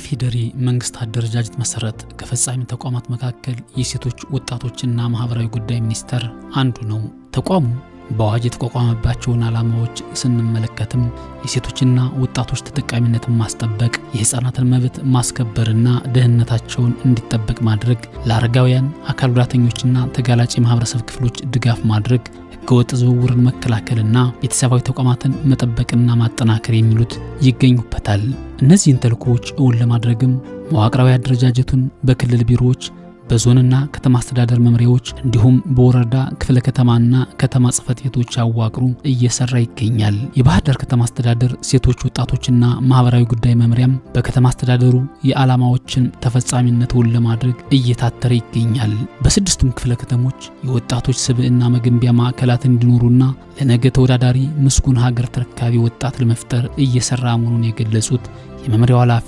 በኢፌዴሪ መንግስት አደረጃጀት መሰረት ከፈጻሚ ተቋማት መካከል የሴቶች ወጣቶችና ማህበራዊ ጉዳይ ሚኒስቴር አንዱ ነው። ተቋሙ በአዋጅ የተቋቋመባቸውን ዓላማዎች ስንመለከትም የሴቶችና ወጣቶች ተጠቃሚነትን ማስጠበቅ፣ የህፃናትን መብት ማስከበርና ደህንነታቸውን እንዲጠበቅ ማድረግ፣ ለአረጋውያን፣ አካል ጉዳተኞችና ተጋላጭ የማህበረሰብ ክፍሎች ድጋፍ ማድረግ፣ ህገወጥ ዝውውርን መከላከልና ቤተሰባዊ ተቋማትን መጠበቅና ማጠናከር የሚሉት ይገኙበታል። እነዚህን ተልዕኮዎች እውን ለማድረግም መዋቅራዊ አደረጃጀቱን በክልል ቢሮዎች፣ በዞንና ከተማ አስተዳደር መምሪያዎች እንዲሁም በወረዳ ክፍለ ከተማና ከተማ ጽፈት ቤቶች አዋቅሩ እየሰራ ይገኛል። የባህር ዳር ከተማ አስተዳደር ሴቶች ወጣቶችና ማህበራዊ ጉዳይ መምሪያም በከተማ አስተዳደሩ የዓላማዎችን ተፈጻሚነትን ለማድረግ እየታተረ ይገኛል። በስድስቱም ክፍለ ከተሞች የወጣቶች ስብዕና መገንቢያ ማዕከላት እንዲኖሩና ለነገ ተወዳዳሪ ምስጉን ሀገር ተረካቢ ወጣት ለመፍጠር እየሰራ መሆኑን የገለጹት የመምሪያው ኃላፊ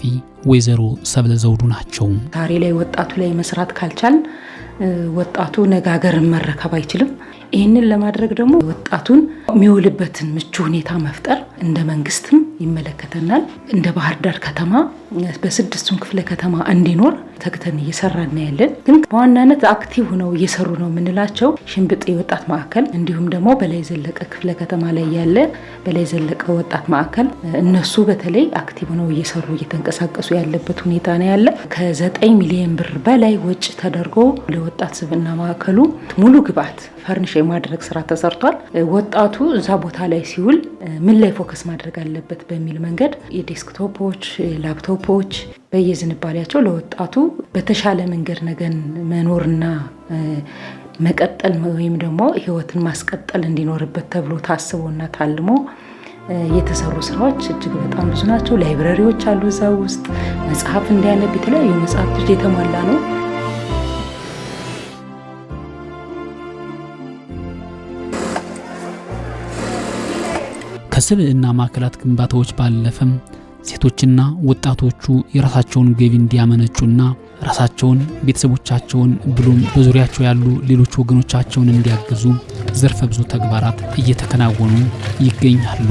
ወይዘሮ ሰብለ ዘውዱ ናቸው። ዛሬ ላይ ወጣቱ ላይ መስራት ካልቻል ወጣቱ ነገ ሀገርን መረከብ አይችልም። ይህንን ለማድረግ ደግሞ ወጣቱን የሚውልበትን ምቹ ሁኔታ መፍጠር እንደ መንግስትም ይመለከተናል። እንደ ባህር ዳር ከተማ በስድስቱም ክፍለ ከተማ እንዲኖር ተግተን እየሰራን ያለን፣ ግን በዋናነት አክቲቭ ሆነው እየሰሩ ነው የምንላቸው ሽንብጥ የወጣት ማዕከል እንዲሁም ደግሞ በላይ ዘለቀ ክፍለ ከተማ ላይ ያለ በላይ ዘለቀ ወጣት ማዕከል እነሱ በተለይ አክቲቭ ሆነው እየሰሩ እየተንቀሳቀሱ ያለበት ሁኔታ ነው ያለ። ከ9 ሚሊዮን ብር በላይ ወጪ ተደርጎ ለወጣት ስብዕና ማዕከሉ ሙሉ ግብዓት ፈርኒሽ የማድረግ ስራ ተሰርቷል። ወጣቱ እዛ ቦታ ላይ ሲውል ምን ላይ ፎከስ ማድረግ አለበት በሚል መንገድ የዴስክቶፖች፣ ላፕቶፖች በየዝንባሌያቸው ለወጣቱ በተሻለ መንገድ ነገን መኖርና መቀጠል ወይም ደግሞ ህይወትን ማስቀጠል እንዲኖርበት ተብሎ ታስቦና ታልሞ የተሰሩ ስራዎች እጅግ በጣም ብዙ ናቸው። ላይብረሪዎች አሉ፣ እዛ ውስጥ መጽሐፍ እንዲያነብ የተለያዩ መጽሐፍቶች የተሟላ ነው። ከስብዕና ማዕከላት ግንባታዎች ባለፈም ሴቶችና ወጣቶቹ የራሳቸውን ገቢ እንዲያመነጩና ራሳቸውን፣ ቤተሰቦቻቸውን ብሎም በዙሪያቸው ያሉ ሌሎች ወገኖቻቸውን እንዲያግዙ ዘርፈ ብዙ ተግባራት እየተከናወኑ ይገኛሉ።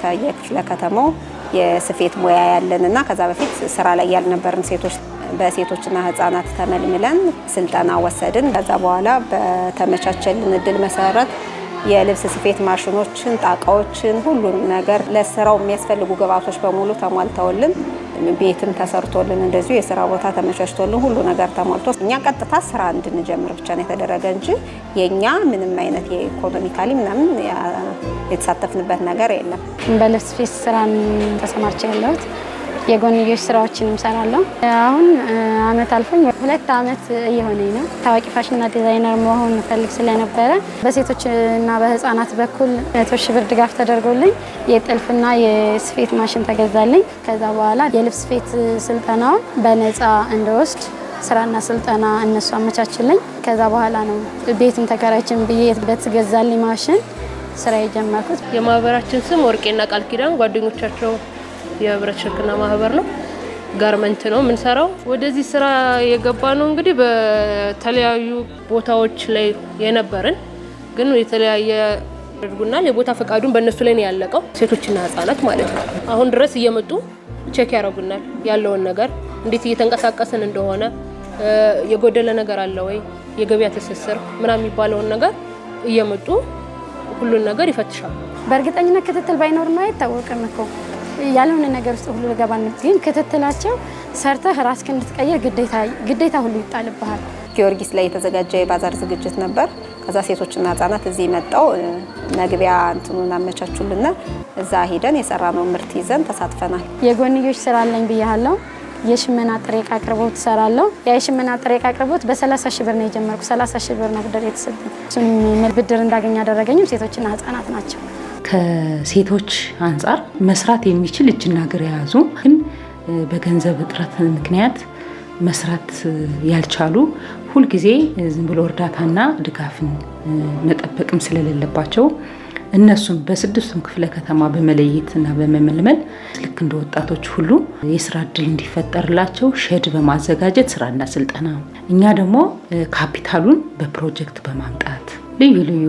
ከየክፍለ ከተማው የስፌት ሙያ ያለንና ከዛ በፊት ስራ ላይ ያልነበርን ሴቶች በሴቶችና ህፃናት ተመልምለን ስልጠና ወሰድን። ከዛ በኋላ በተመቻቸልን እድል መሰረት የልብስ ስፌት ማሽኖችን፣ ጣቃዎችን፣ ሁሉም ነገር ለስራው የሚያስፈልጉ ግብአቶች በሙሉ ተሟልተውልን ቤትም ተሰርቶልን እንደዚሁ የስራ ቦታ ተመቻችቶልን ሁሉ ነገር ተሟልቶ እኛ ቀጥታ ስራ እንድንጀምር ብቻ ነው የተደረገ እንጂ የኛ ምንም አይነት የኢኮኖሚካሊ ምናምን የተሳተፍንበት ነገር የለም። በልብስ ስፌት ስራ ተሰማርቼ ያለሁት የጎንዮሽ ስራዎችንም ሰራለሁ። አሁን አመት አልፎኝ 2 አመት እየሆነኝ ነው። ታዋቂ ፋሽንና ዲዛይነር መሆን ፈልግ ስለነበረ በሴቶችና በህፃናት በኩል 100,000 ብር ድጋፍ ተደርጎልኝ የጥልፍና የስፌት ማሽን ተገዛልኝ። ከዛ በኋላ የልብስ ስፌት ስልጠናውን በነፃ እንደወስድ ስራና ስልጠና እነሱ አመቻችልኝ። ከዛ በኋላ ነው ቤትም ተከራይችን ብዬ በተገዛልኝ ማሽን ስራ የጀመርኩት። የማህበራችን ስም ወርቄና ቃል ኪዳን ጓደኞቻቸው የህብረት ሽርክና ማህበር ነው። ጋርመንት ነው የምንሰራው። ወደዚህ ስራ የገባ ነው እንግዲህ በተለያዩ ቦታዎች ላይ የነበርን ግን የተለያየ አድርጉናል። የቦታ ፈቃዱን በእነሱ ላይ ነው ያለቀው። ሴቶችና ህፃናት ማለት ነው። አሁን ድረስ እየመጡ ቼክ ያደርጉናል ያለውን ነገር እንዴት እየተንቀሳቀስን እንደሆነ፣ የጎደለ ነገር አለ ወይ፣ የገበያ ትስስር ምናምን የሚባለውን ነገር እየመጡ ሁሉን ነገር ይፈትሻሉ። በእርግጠኝነት ክትትል ባይኖር ነው አይታወቅም እኮ ያለውን ነገር ውስጥ ሁሉ ገባን። ግን ክትትላቸው ሰርተህ ራስህን እንድትቀይር ግዴታ ሁሉ ይጣልብሃል። ጊዮርጊስ ላይ የተዘጋጀ የባዛር ዝግጅት ነበር። ከዛ ሴቶችና ህፃናት እዚህ መጣው መግቢያ እንትኑን አመቻቹልና እዛ ሄደን የሰራነው ምርት ይዘን ተሳትፈናል። የጎንዮሽ ስራ አለኝ ብያለሁ። የሽመና ጥሬ ዕቃ አቅርቦት እሰራለሁ። የሽመና ጥሬ ዕቃ አቅርቦት በ30,000 ብር ነው የጀመርኩት። 30,000 ብር ነው ብድር የተሰጠኝ። እሱን ብድር እንዳገኝ ያደረገኝም ሴቶችና ህፃናት ናቸው። ከሴቶች አንጻር መስራት የሚችል እጅና እግር የያዙ ግን በገንዘብ እጥረት ምክንያት መስራት ያልቻሉ ሁልጊዜ ዝም ብሎ እርዳታና ድጋፍን መጠበቅም ስለሌለባቸው እነሱም በስድስቱም ክፍለ ከተማ በመለየትና በመመልመል ልክ እንደ ወጣቶች ሁሉ የስራ እድል እንዲፈጠርላቸው ሼድ በማዘጋጀት ስራና ስልጠና፣ እኛ ደግሞ ካፒታሉን በፕሮጀክት በማምጣት ልዩ ልዩ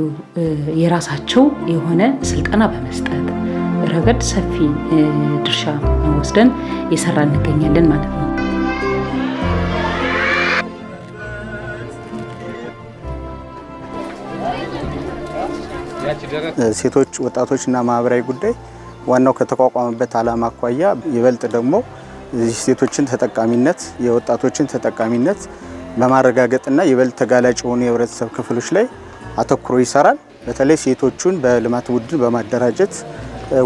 የራሳቸው የሆነ ስልጠና በመስጠት ረገድ ሰፊ ድርሻ ወስደን እየሰራ እንገኛለን ማለት ነው። ሴቶች ወጣቶችና ማህበራዊ ጉዳይ ዋናው ከተቋቋመበት ዓላማ አኳያ ይበልጥ ደግሞ ሴቶችን ተጠቃሚነት የወጣቶችን ተጠቃሚነት በማረጋገጥና ይበልጥ ተጋላጭ የሆኑ የህብረተሰብ ክፍሎች ላይ አተኩሮ ይሰራል። በተለይ ሴቶቹን በልማት ቡድን በማደራጀት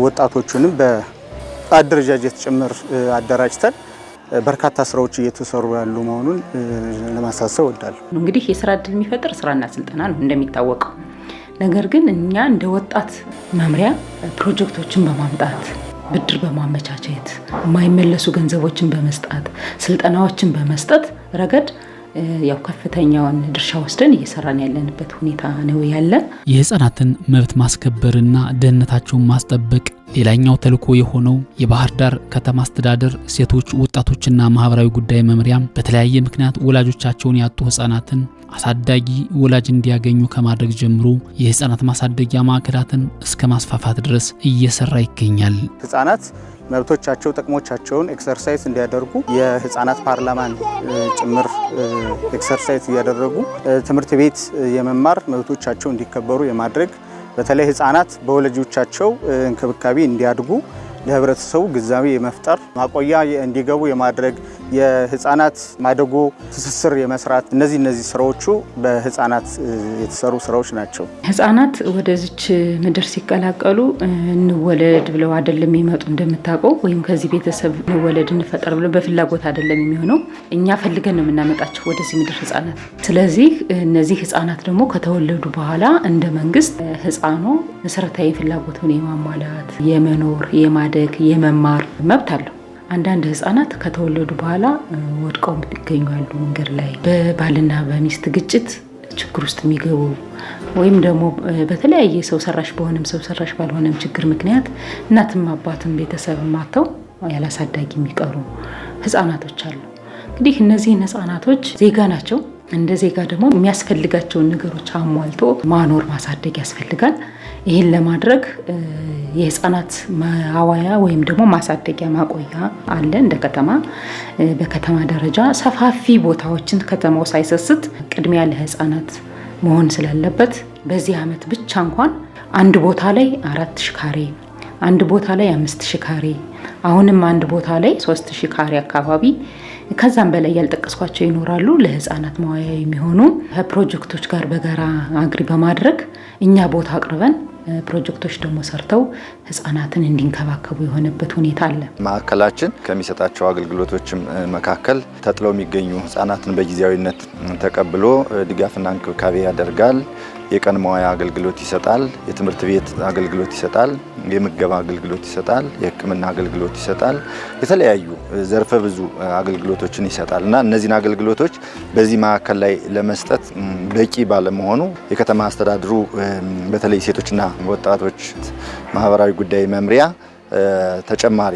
ወጣቶቹንም በአደረጃጀት ጭምር አደራጅተን በርካታ ስራዎች እየተሰሩ ያሉ መሆኑን ለማሳሰብ እወዳለሁ። እንግዲህ የስራ እድል የሚፈጥር ስራና ስልጠና ነው እንደሚታወቀው። ነገር ግን እኛ እንደ ወጣት መምሪያ ፕሮጀክቶችን በማምጣት ብድር በማመቻቸት የማይመለሱ ገንዘቦችን በመስጠት ስልጠናዎችን በመስጠት ረገድ ያው ከፍተኛውን ድርሻ ወስደን እየሰራን ያለንበት ሁኔታ ነው ያለ። የህፃናትን መብት ማስከበርና ደህንነታቸውን ማስጠበቅ ሌላኛው ተልዕኮ የሆነው የባህር ዳር ከተማ አስተዳደር ሴቶች ወጣቶችና ማህበራዊ ጉዳይ መምሪያ በተለያየ ምክንያት ወላጆቻቸውን ያጡ ህፃናትን አሳዳጊ ወላጅ እንዲያገኙ ከማድረግ ጀምሮ የህፃናት ማሳደጊያ ማዕከላትን እስከ ማስፋፋት ድረስ እየሰራ ይገኛል። ህፃናት መብቶቻቸው ጥቅሞቻቸውን ኤክሰርሳይዝ እንዲያደርጉ የህፃናት ፓርላማን ጭምር ኤክሰርሳይዝ እያደረጉ ትምህርት ቤት የመማር መብቶቻቸው እንዲከበሩ የማድረግ በተለይ ህፃናት በወላጆቻቸው እንክብካቤ እንዲያድጉ ለህብረተሰቡ ግንዛቤ የመፍጠር ማቆያ እንዲገቡ የማድረግ የህፃናት ማደጎ ትስስር የመስራት እነዚህ ስራዎቹ በህፃናት የተሰሩ ስራዎች ናቸው። ህፃናት ወደዚች ምድር ሲቀላቀሉ እንወለድ ብለው አይደለም የሚመጡ እንደምታውቀው፣ ወይም ከዚህ ቤተሰብ እንወለድ እንፈጠር ብለው በፍላጎት አይደለም የሚሆነው። እኛ ፈልገን ነው የምናመጣቸው ወደዚህ ምድር ህፃናት። ስለዚህ እነዚህ ህፃናት ደግሞ ከተወለዱ በኋላ እንደ መንግስት ህፃኑ መሰረታዊ ፍላጎቱን የማሟላት የመኖር የማደግ የመማር መብት አለው። አንዳንድ ህፃናት ከተወለዱ በኋላ ወድቀው ይገኛሉ መንገድ ላይ በባልና በሚስት ግጭት ችግር ውስጥ የሚገቡ ወይም ደግሞ በተለያየ ሰው ሰራሽ በሆነም ሰው ሰራሽ ባልሆነም ችግር ምክንያት እናትም አባትም ቤተሰብም አጥተው ያላሳዳጊ የሚቀሩ ህፃናቶች አሉ። እንግዲህ እነዚህን ህፃናቶች ዜጋ ናቸው። እንደ ዜጋ ደግሞ የሚያስፈልጋቸውን ነገሮች አሟልቶ ማኖር ማሳደግ ያስፈልጋል። ይህን ለማድረግ የህፃናት ማዋያ ወይም ደግሞ ማሳደጊያ ማቆያ አለ። እንደ ከተማ በከተማ ደረጃ ሰፋፊ ቦታዎችን ከተማው ሳይሰስት ቅድሚያ ለህፃናት መሆን ስላለበት በዚህ ዓመት ብቻ እንኳን አንድ ቦታ ላይ 4000 ካሬ፣ አንድ ቦታ ላይ 5000 ካሬ፣ አሁንም አንድ ቦታ ላይ 3000 ካሬ አካባቢ ከዛም በላይ ያልጠቀስኳቸው ይኖራሉ። ለህፃናት መዋያ የሚሆኑ ፕሮጀክቶች ጋር በጋራ አግሪ በማድረግ እኛ ቦታ አቅርበን ፕሮጀክቶች ደግሞ ሰርተው ህፃናትን እንዲንከባከቡ የሆነበት ሁኔታ አለ። ማዕከላችን ከሚሰጣቸው አገልግሎቶችም መካከል ተጥለው የሚገኙ ህፃናትን በጊዜያዊነት ተቀብሎ ድጋፍና እንክብካቤ ያደርጋል። የቀን መዋያ አገልግሎት ይሰጣል። የትምህርት ቤት አገልግሎት ይሰጣል። የምገባ አገልግሎት ይሰጣል። የህክምና አገልግሎት ይሰጣል። የተለያዩ ዘርፈ ብዙ አገልግሎቶችን ይሰጣል እና እነዚህን አገልግሎቶች በዚህ ማዕከል ላይ ለመስጠት በቂ ባለመሆኑ የከተማ አስተዳደሩ በተለይ ሴቶችና ወጣቶች ማህበራዊ ጉዳይ መምሪያ ተጨማሪ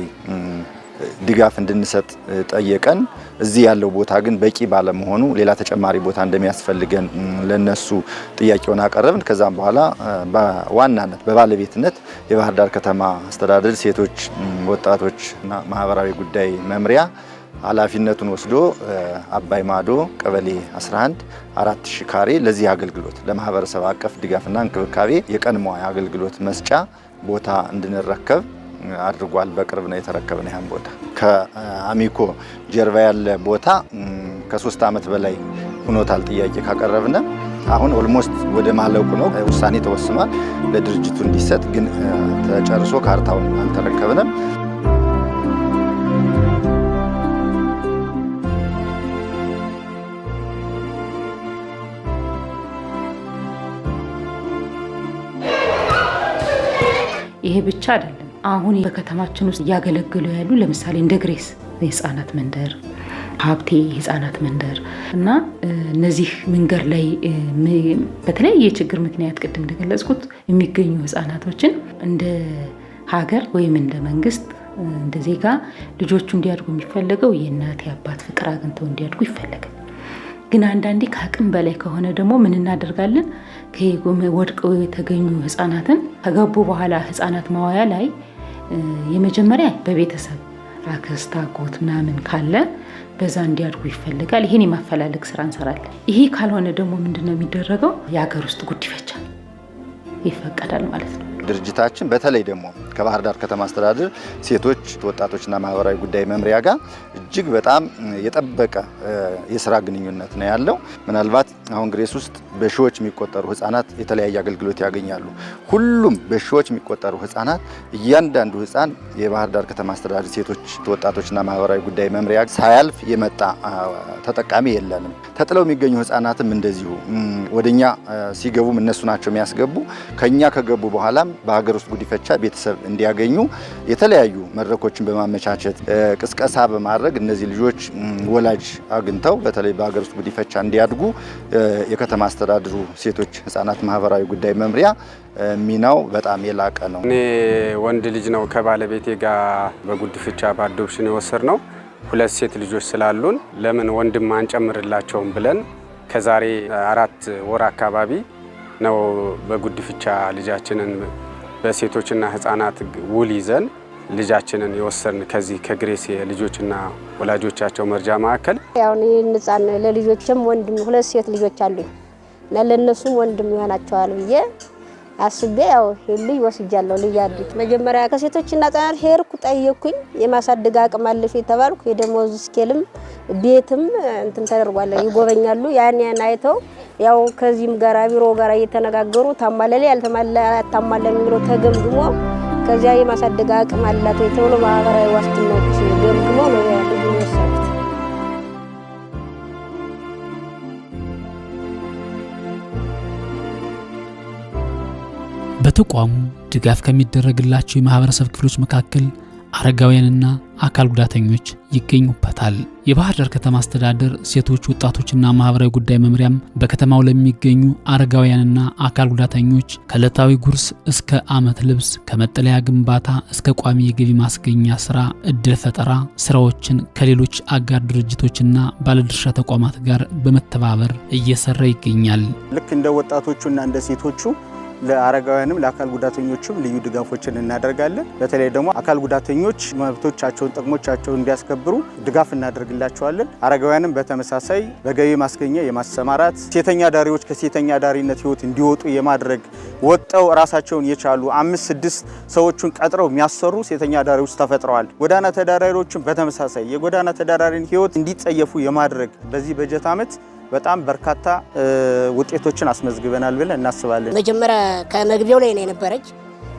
ድጋፍ እንድንሰጥ ጠየቀን። እዚህ ያለው ቦታ ግን በቂ ባለመሆኑ ሌላ ተጨማሪ ቦታ እንደሚያስፈልገን ለነሱ ጥያቄውን አቀረብን። ከዛም በኋላ በዋናነት በባለቤትነት የባህር ዳር ከተማ አስተዳደር ሴቶች ወጣቶችና ማህበራዊ ጉዳይ መምሪያ ኃላፊነቱን ወስዶ አባይ ማዶ ቀበሌ 11 4000 ካሬ ለዚህ አገልግሎት ለማህበረሰብ አቀፍ ድጋፍና እንክብካቤ የቀን መዋያ አገልግሎት መስጫ ቦታ እንድንረከብ አድርጓል። በቅርብ ነው የተረከብነው ያን ቦታ። ከአሚኮ ጀርባ ያለ ቦታ ከ3 ዓመት በላይ ሆኖታል ጥያቄ ካቀረብነ። አሁን ኦልሞስት ወደ ማለቁ ነው። ውሳኔ ተወስኗል ለድርጅቱ እንዲሰጥ፣ ግን ተጨርሶ ካርታውን አልተረከብንም። ይሄ ብቻ አይደለም። አሁን በከተማችን ውስጥ እያገለገሉ ያሉ ለምሳሌ እንደ ግሬስ የህፃናት መንደር፣ ሀብቴ የህፃናት መንደር እና እነዚህ መንገድ ላይ በተለያየ ችግር ምክንያት ቅድም እንደገለጽኩት የሚገኙ ህፃናቶችን እንደ ሀገር ወይም እንደ መንግስት እንደ ዜጋ ልጆቹ እንዲያድጉ የሚፈለገው የእናት የአባት ፍቅር አግኝተው እንዲያድጉ ይፈለጋል። ግን አንዳንዴ ከአቅም በላይ ከሆነ ደግሞ ምን እናደርጋለን? ወድቀው የተገኙ ህፃናትን ከገቡ በኋላ ህፃናት ማዋያ ላይ የመጀመሪያ በቤተሰብ አክስት አጎት ምናምን ካለ በዛ እንዲያድጉ ይፈልጋል። ይሄን የማፈላለግ ስራ እንሰራለን። ይሄ ካልሆነ ደግሞ ምንድነው የሚደረገው? የሀገር ውስጥ ጉዲፈቻ ይፈቀዳል ማለት ነው። ድርጅታችን በተለይ ደግሞ ከባህር ዳር ከተማ አስተዳደር ሴቶች ወጣቶችና ማህበራዊ ጉዳይ መምሪያ ጋር እጅግ በጣም የጠበቀ የስራ ግንኙነት ነው ያለው። ምናልባት አሁን ግሬስ ውስጥ በሺዎች የሚቆጠሩ ህፃናት የተለያየ አገልግሎት ያገኛሉ። ሁሉም በሺዎች የሚቆጠሩ ህፃናት እያንዳንዱ ህፃን የባህር ዳር ከተማ አስተዳደር ሴቶች ወጣቶችና ማህበራዊ ጉዳይ መምሪያ ሳያልፍ የመጣ ተጠቃሚ የለንም። ተጥለው የሚገኙ ህፃናትም እንደዚሁ ወደኛ ሲገቡም እነሱ ናቸው የሚያስገቡ። ከኛ ከገቡ በኋላም በሀገር ውስጥ ጉዲፈቻ ቤተሰብ እንዲያገኙ የተለያዩ መድረኮችን በማመቻቸት ቅስቀሳ በማድረግ እነዚህ ልጆች ወላጅ አግኝተው በተለይ በሀገር ውስጥ ጉዲፈቻ እንዲያድጉ የከተማ አስተዳደሩ ሴቶች ህፃናት ማህበራዊ ጉዳይ መምሪያ ሚናው በጣም የላቀ ነው። እኔ ወንድ ልጅ ነው ከባለቤቴ ጋር በጉዲፈቻ በአዶፕሽን የወሰድ ነው። 2 ሴት ልጆች ስላሉን ለምን ወንድም አንጨምርላቸውም ብለን ከዛሬ 4 ወር አካባቢ ነው በጉዲፈቻ ልጃችንን በሴቶችና ህፃናት ውል ይዘን ልጃችንን የወሰድን ከዚህ ከግሬስ የልጆችና ወላጆቻቸው መርጃ ማዕከል። ያው እኔ ህፃን ለልጆችም ወንድም 2 ሴት ልጆች አሉኝ እና ለነሱም ወንድም ይሆናቸዋል ብዬ አስቤ ያው ልጅ ወስጃለሁ። ልጅ አዲስ መጀመሪያ ከሴቶችና ህፃናት ሄርኩ ጠየቅኩኝ። የማሳደግ አቅም አለሽ ተባልኩ። የደሞዝ ስኬልም ቤትም እንትን ተደርጓል ይጎበኛሉ። ያን አይተው ያው ከዚህም ጋራ ቢሮ ጋራ እየተነጋገሩ ታማለለ ያልተማለለ የሚለው ተገምግሞ ከዚያ የማሳደግ አቅም አላት ወይ ተብሎ ማህበራዊ ዋስትናዎች ገምግሞ ነው ልጅ ወሰዱት። በተቋሙ ድጋፍ ከሚደረግላቸው የማህበረሰብ ክፍሎች መካከል አረጋውያንና አካል ጉዳተኞች ይገኙበታል። የባህር ዳር ከተማ አስተዳደር ሴቶች ወጣቶችና ማህበራዊ ጉዳይ መምሪያም በከተማው ለሚገኙ አረጋውያንና አካል ጉዳተኞች ከዕለታዊ ጉርስ እስከ ዓመት ልብስ፣ ከመጠለያ ግንባታ እስከ ቋሚ የገቢ ማስገኛ ስራ፣ እድል ፈጠራ ስራዎችን ከሌሎች አጋር ድርጅቶችና ባለድርሻ ተቋማት ጋር በመተባበር እየሰራ ይገኛል። ልክ እንደ ወጣቶቹና እንደ ሴቶቹ ለአረጋውያንም ለአካል ጉዳተኞችም ልዩ ድጋፎችን እናደርጋለን። በተለይ ደግሞ አካል ጉዳተኞች መብቶቻቸውን፣ ጥቅሞቻቸውን እንዲያስከብሩ ድጋፍ እናደርግላቸዋለን። አረጋውያንም በተመሳሳይ በገቢ ማስገኛ የማሰማራት፣ ሴተኛ ዳሪዎች ከሴተኛ ዳሪነት ህይወት እንዲወጡ የማድረግ ወጣው ራሳቸውን የቻሉ 5-6 ሰዎችን ቀጥረው የሚያሰሩ ሴተኛ ዳሪዎች ተፈጥረዋል። ጎዳና ተዳዳሪዎችም በተመሳሳይ የጎዳና ተዳዳሪን ህይወት እንዲጸየፉ የማድረግ በዚህ በጀት ዓመት በጣም በርካታ ውጤቶችን አስመዝግበናል ብለን እናስባለን። መጀመሪያ ከመግቢያው ላይ ነው የነበረች።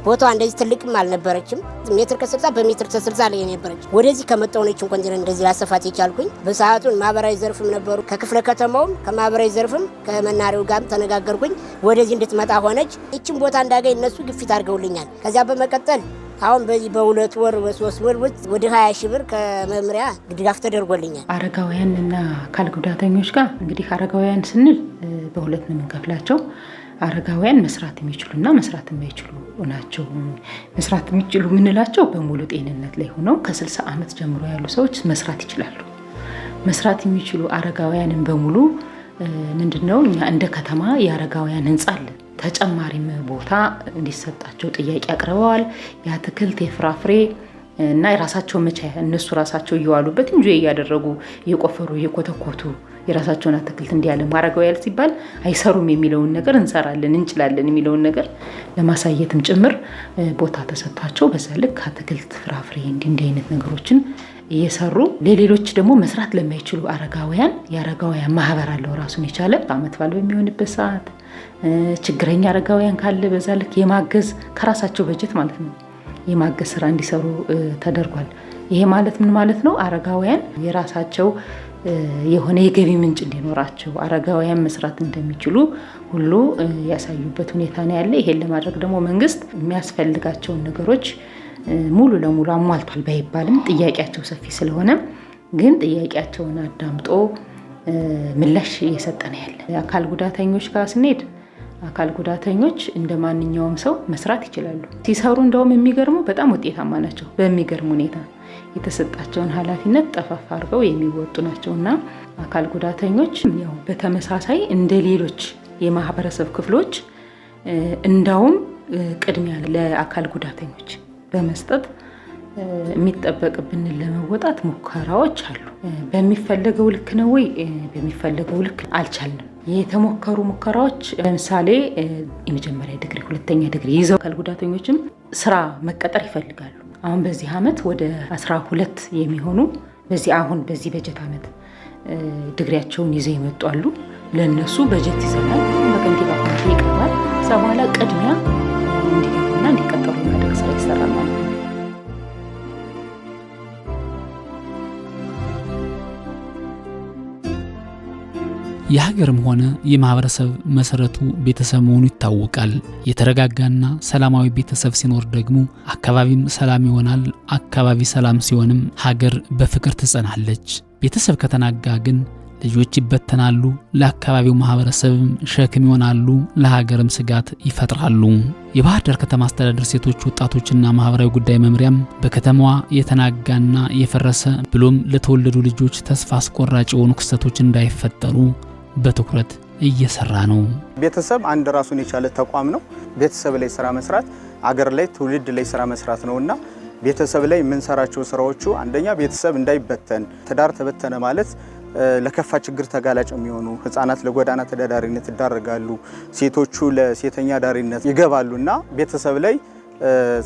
ቦታዋ እንደዚህ ትልቅም አልነበረችም። ሜትር ከ60 በሜትር ከ60 ላይ የነበረች። ወደዚህ ከመጣሁ ነው ኮንቴነር እንደዚህ ላሰፋት የቻልኩኝ። በሰዓቱን ማህበራዊ ዘርፍም ነበሩ። ከክፍለ ከተማውም ከማህበራዊ ዘርፍም ከመናሪው ጋርም ተነጋገርኩኝ። ወደዚህ እንድትመጣ ሆነች። ይችን ቦታ እንዳገኝ እነሱ ግፊት አድርገውልኛል። ከዚያ በመቀጠል አሁን በዚህ በ2 ወር በ3 ወር ውስጥ ወደ 20 ሺህ ብር ከመምሪያ ድጋፍ ተደርጎልኛል። አረጋውያንና አካል ጉዳተኞች ጋር እንግዲህ አረጋውያን ስንል በሁለት ነው የምንከፍላቸው። አረጋውያን መስራት የሚችሉና መስራት የማይችሉ ናቸው። መስራት የሚችሉ የምንላቸው በሙሉ ጤንነት ላይ ሆነው ከ60 ዓመት ጀምሮ ያሉ ሰዎች መስራት ይችላሉ። መስራት የሚችሉ አረጋውያንን በሙሉ ምንድነው እኛ እንደ ከተማ የአረጋውያን ህንጻ አለ። ተጨማሪም ቦታ እንዲሰጣቸው ጥያቄ አቅርበዋል። የአትክልት የፍራፍሬ እና የራሳቸው መቻያ እነሱ ራሳቸው እየዋሉበት እንጂ እያደረጉ እየቆፈሩ እየኮተኮቱ የራሳቸውን አትክልት እንዲያለሙ አረጋውያን ሲባል አይሰሩም የሚለውን ነገር እንሰራለን እንችላለን የሚለውን ነገር ለማሳየትም ጭምር ቦታ ተሰጥቷቸው በዛ ልክ አትክልት ፍራፍሬ እንዲህ አይነት ነገሮችን እየሰሩ ለሌሎች ደግሞ መስራት ለማይችሉ አረጋውያን የአረጋውያን ማህበር አለው ራሱን የቻለ አመት በዓል በሚሆንበት ሰዓት ችግረኛ አረጋውያን ካለ በዛ ልክ የማገዝ ከራሳቸው በጀት ማለት ነው የማገዝ ስራ እንዲሰሩ ተደርጓል። ይሄ ማለት ምን ማለት ነው? አረጋውያን የራሳቸው የሆነ የገቢ ምንጭ እንዲኖራቸው አረጋውያን መስራት እንደሚችሉ ሁሉ ያሳዩበት ሁኔታ ነው ያለ። ይሄን ለማድረግ ደግሞ መንግስት የሚያስፈልጋቸውን ነገሮች ሙሉ ለሙሉ አሟልቷል ባይባልም ጥያቄያቸው ሰፊ ስለሆነ ግን ጥያቄያቸውን አዳምጦ ምላሽ እየሰጠ ነው ያለ። አካል ጉዳተኞች ጋር ስንሄድ አካል ጉዳተኞች እንደ ማንኛውም ሰው መስራት ይችላሉ። ሲሰሩ እንደውም የሚገርመው በጣም ውጤታማ ናቸው። በሚገርም ሁኔታ የተሰጣቸውን ኃላፊነት ጠፋፋ አድርገው የሚወጡ ናቸውና አካል ጉዳተኞች ያው በተመሳሳይ እንደ ሌሎች የማህበረሰብ ክፍሎች እንዳውም ቅድሚያ ለአካል ጉዳተኞች በመስጠት የሚጠበቅብን ለመወጣት ሙከራዎች አሉ። በሚፈለገው ልክ ነው ወይ? በሚፈለገው ልክ አልቻልንም። የተሞከሩ ሙከራዎች ለምሳሌ የመጀመሪያ ዲግሪ፣ ሁለተኛ ዲግሪ ይዘው አካል ጉዳተኞችም ስራ መቀጠር ይፈልጋሉ። አሁን በዚህ አመት ወደ 12 የሚሆኑ በዚህ በጀት አመት ዲግሪያቸውን ይዘው ይመጡ አሉ። ለነሱ በጀት ይዘናል፣ በከንቲባ ኮሚቴ ይቀርባል። ከዛ በኋላ ቅድሚያ እንዲገቡና እንዲቀጠሩ ማድረግ ስራ ይሰራል ማለት ነው። የሀገርም ሆነ የማህበረሰብ መሰረቱ ቤተሰብ መሆኑ ይታወቃል። የተረጋጋና ሰላማዊ ቤተሰብ ሲኖር ደግሞ አካባቢም ሰላም ይሆናል። አካባቢ ሰላም ሲሆንም ሀገር በፍቅር ትጸናለች። ቤተሰብ ከተናጋ ግን ልጆች ይበተናሉ፣ ለአካባቢው ማህበረሰብም ሸክም ይሆናሉ፣ ለሀገርም ስጋት ይፈጥራሉ። የባህር ዳር ከተማ አስተዳደር ሴቶች ወጣቶችና ማህበራዊ ጉዳይ መምሪያም በከተማዋ የተናጋና የፈረሰ ብሎም ለተወለዱ ልጆች ተስፋ አስቆራጭ የሆኑ ክስተቶች እንዳይፈጠሩ በትኩረት እየሰራ ነው። ቤተሰብ አንድ ራሱን የቻለ ተቋም ነው። ቤተሰብ ላይ ስራ መስራት አገር ላይ ትውልድ ላይ ስራ መስራት ነውና ቤተሰብ ላይ የምንሰራቸው ስራዎቹ አንደኛ ቤተሰብ እንዳይበተን፣ ትዳር ተበተነ ማለት ለከፋ ችግር ተጋላጭ የሚሆኑ ህፃናት ለጎዳና ተዳዳሪነት ይዳረጋሉ፣ ሴቶቹ ለሴተኛ ዳሪነት ይገባሉና ቤተሰብ ላይ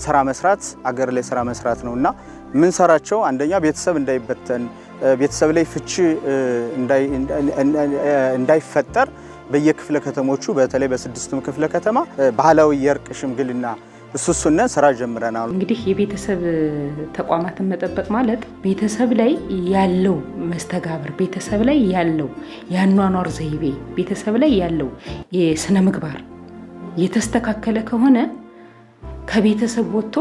ስራ መስራት አገር ላይ ስራ መስራት ነውና የምንሰራቸው አንደኛ ቤተሰብ እንዳይበተን፣ ቤተሰብ ላይ ፍቺ እንዳይፈጠር በየክፍለ ከተሞቹ በተለይ በ6ቱም ክፍለ ከተማ ባህላዊ የእርቅ ሽምግልና እሱሱን ስራ ጀምረናል። እንግዲህ የቤተሰብ ተቋማትን መጠበቅ ማለት ቤተሰብ ላይ ያለው መስተጋብር፣ ቤተሰብ ላይ ያለው የአኗኗር ዘይቤ፣ ቤተሰብ ላይ ያለው የስነ ምግባር የተስተካከለ ከሆነ ከቤተሰብ ወጥቶ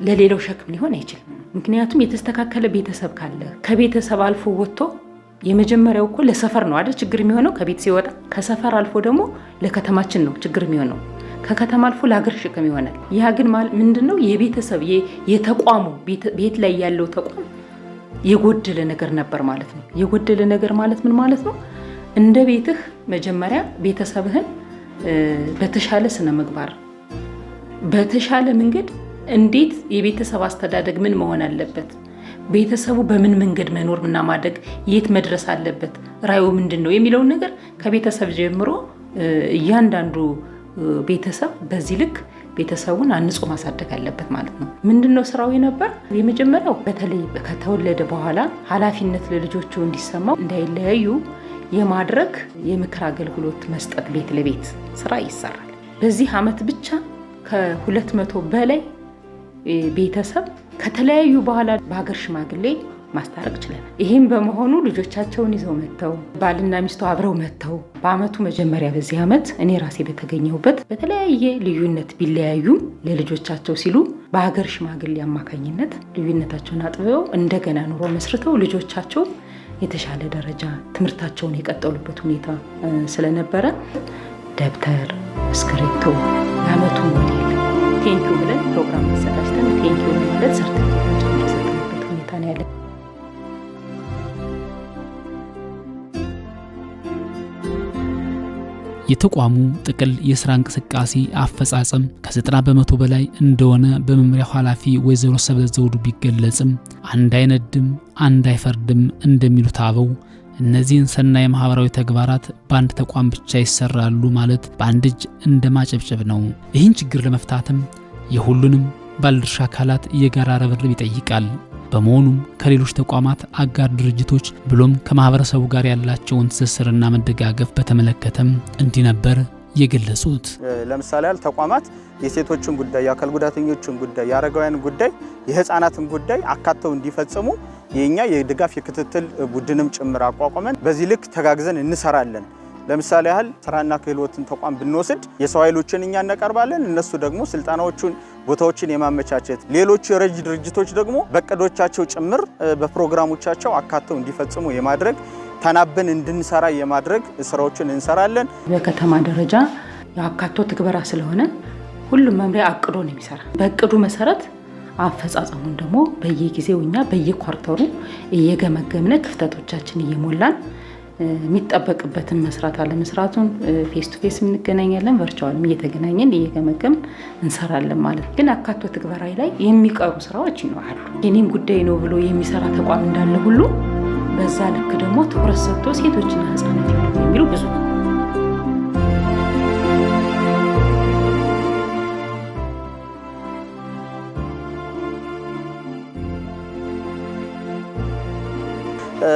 ለሌላው ሸክም ሊሆን አይችልም። ምክንያቱም የተስተካከለ ቤተሰብ ካለ ከቤተሰብ አልፎ ወጥቶ የመጀመሪያው እኮ ለሰፈር ነው አይደል ችግር የሚሆነው። ከቤት ሲወጣ ከሰፈር አልፎ ደግሞ ለከተማችን ነው ችግር የሚሆነው። ከከተማ አልፎ ለሀገር ሸክም ይሆናል። ያ ግን ምንድነው? የቤተሰብ የተቋሙ ቤት ላይ ያለው ተቋም የጎደለ ነገር ነበር ማለት ነው። የጎደለ ነገር ማለት ምን ማለት ነው? እንደ ቤትህ መጀመሪያ ቤተሰብህን በተሻለ ስነ ምግባር በተሻለ መንገድ እንዴት የቤተሰብ አስተዳደግ ምን መሆን አለበት፣ ቤተሰቡ በምን መንገድ መኖርና ማደግ የት መድረስ አለበት፣ ራዩ ምንድነው የሚለውን ነገር ከቤተሰብ ጀምሮ እያንዳንዱ ቤተሰብ በዚህ ልክ ቤተሰቡን አንጾ ማሳደግ አለበት ማለት ነው። ምንድነው ስራው ነበር? የመጀመሪያው በተለይ ከተወለደ በኋላ ኃላፊነት ለልጆቹ እንዲሰማው እንዳይለያዩ የማድረግ የምክር አገልግሎት መስጠት ቤት ለቤት ስራ ይሰራል። በዚህ አመት ብቻ ከ200 በላይ ቤተሰብ ከተለያዩ በኋላ በሀገር ሽማግሌ ማስታረቅ ችለናል። ይህም በመሆኑ ልጆቻቸውን ይዘው መጥተው ባልና ሚስቱ አብረው መጥተው በአመቱ መጀመሪያ በዚህ አመት እኔ ራሴ በተገኘሁበት በተለያየ ልዩነት ቢለያዩም ለልጆቻቸው ሲሉ በሀገር ሽማግሌ አማካኝነት ልዩነታቸውን አጥብበው እንደገና ኑሮ መስርተው ልጆቻቸው የተሻለ ደረጃ ትምህርታቸውን የቀጠሉበት ሁኔታ ስለነበረ ደብተር፣ እስክሪብቶ የአመቱ ሞዴል ቴንኪው ብለን ፕሮግራም አዘጋጅተን ቴንኪው ማለት ሰርተፊኬቶችን የሰጠንበት ሁኔታ ነው ያለ። የተቋሙ ጥቅል የስራ እንቅስቃሴ አፈጻጸም ከ90 በመቶ በላይ እንደሆነ በመምሪያው ኃላፊ ወይዘሮ ሰብለ ዘውዱ ቢገለጽም አንድ አይነድም አንድ አይፈርድም እንደሚሉት አበው እነዚህን ሰናይ ማህበራዊ ተግባራት በአንድ ተቋም ብቻ ይሰራሉ ማለት በአንድ እጅ እንደማጨብጨብ ነው። ይህን ችግር ለመፍታትም የሁሉንም ባለድርሻ አካላት የጋራ ርብርብ ይጠይቃል። በመሆኑም ከሌሎች ተቋማት አጋር ድርጅቶች ብሎም ከማህበረሰቡ ጋር ያላቸውን ትስስርና መደጋገፍ በተመለከተም እንዲህ ነበር የገለጹት። ለምሳሌ ተቋማት የሴቶችን ጉዳይ፣ የአካል ጉዳተኞችን ጉዳይ፣ የአረጋውያን ጉዳይ፣ የህፃናትን ጉዳይ አካተው እንዲፈጽሙ የኛ የድጋፍ የክትትል ቡድንም ጭምር አቋቁመን በዚህ ልክ ተጋግዘን እንሰራለን። ለምሳሌ ያህል ስራና ክህሎትን ተቋም ብንወስድ የሰው ኃይሎችን እኛ እናቀርባለን፣ እነሱ ደግሞ ስልጣናዎቹን ቦታዎችን የማመቻቸት፣ ሌሎች የረጅ ድርጅቶች ደግሞ በቀዶቻቸው ጭምር በፕሮግራሞቻቸው አካተው እንዲፈጽሙ የማድረግ ተናበን እንድንሰራ የማድረግ ስራዎችን እንሰራለን። በከተማ ደረጃ ያካቶ ትግበራ ስለሆነ ሁሉም መምሪያ አቅዶ ነው የሚሰራ። በእቅዱ መሰረት አፈጻጸሙን ደግሞ በየጊዜው እኛ በየኳርተሩ እየገመገምነ ክፍተቶቻችን እየሞላን የሚጠበቅበትን መስራት አለመስራቱን ፌስ ቱ ፌስ እንገናኛለን፣ ቨርቹዋልም እየተገናኘን እየገመገምን እንሰራለን ማለት ግን አካቶ ትግበራዊ ላይ የሚቀሩ ስራዎች ይኖራሉ። የኔም ጉዳይ ነው ብሎ የሚሰራ ተቋም እንዳለ ሁሉ በዛ ልክ ደግሞ ትኩረት ሰጥቶ ሴቶችና ህፃናት የሚሉ ብዙ ነው።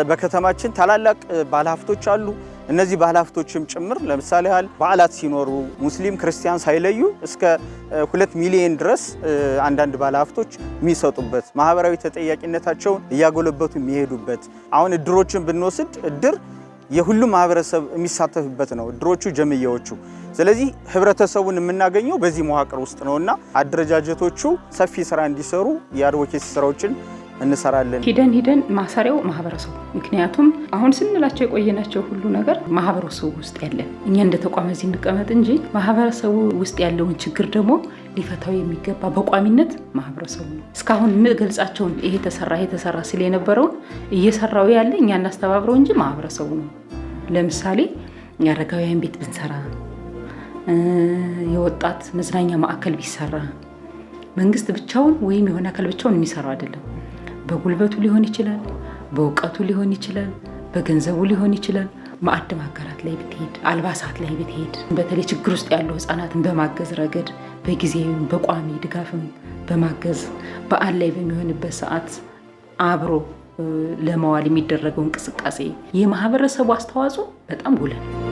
በከተማችን ታላላቅ ባለሀብቶች አሉ። እነዚህ ባለሀብቶችም ጭምር ለምሳሌ ያህል በዓላት ሲኖሩ ሙስሊም ክርስቲያን ሳይለዩ እስከ 2 ሚሊዮን ድረስ አንዳንድ ባለሀብቶች የሚሰጡበት ማህበራዊ ተጠያቂነታቸውን እያጎለበቱ የሚሄዱበት አሁን እድሮችን ብንወስድ እድር የሁሉም ማህበረሰብ የሚሳተፍበት ነው፣ እድሮቹ ጀምያዎቹ። ስለዚህ ህብረተሰቡን የምናገኘው በዚህ መዋቅር ውስጥ ነውና አደረጃጀቶቹ ሰፊ ስራ እንዲሰሩ የአድቮኬሲ ስራዎችን እንሰራለን። ሂደን ማሰሪያው ማህበረሰቡ ምክንያቱም አሁን ስንላቸው የቆየናቸው ሁሉ ነገር ማህበረሰቡ ውስጥ ያለ እኛ እንደ ተቋም እዚህ እንቀመጥ እንጂ ማህበረሰቡ ውስጥ ያለውን ችግር ደግሞ ሊፈታው የሚገባ በቋሚነት ማህበረሰቡ ነው። እስካሁን የምገልጻቸውን ይሄ ተሰራ ሲል የነበረውን እየሰራው ያለ እኛ እናስተባብረው እንጂ ማህበረሰቡ ነው። ለምሳሌ የአረጋውያን ቤት ብንሰራ፣ የወጣት መዝናኛ ማዕከል ቢሰራ መንግስት ብቻውን ወይም የሆነ አካል ብቻውን የሚሰራው አይደለም። በጉልበቱ ሊሆን ይችላል፣ በእውቀቱ ሊሆን ይችላል፣ በገንዘቡ ሊሆን ይችላል። ማዕድ ማጋራት ላይ ብትሄድ፣ አልባሳት ላይ ብትሄድ፣ በተለይ ችግር ውስጥ ያሉ ህፃናትን በማገዝ ረገድ በጊዜም በቋሚ ድጋፍም በማገዝ በዓል ላይ በሚሆንበት ሰዓት አብሮ ለመዋል የሚደረገው እንቅስቃሴ የማህበረሰቡ አስተዋጽኦ በጣም ጉልህ ነው።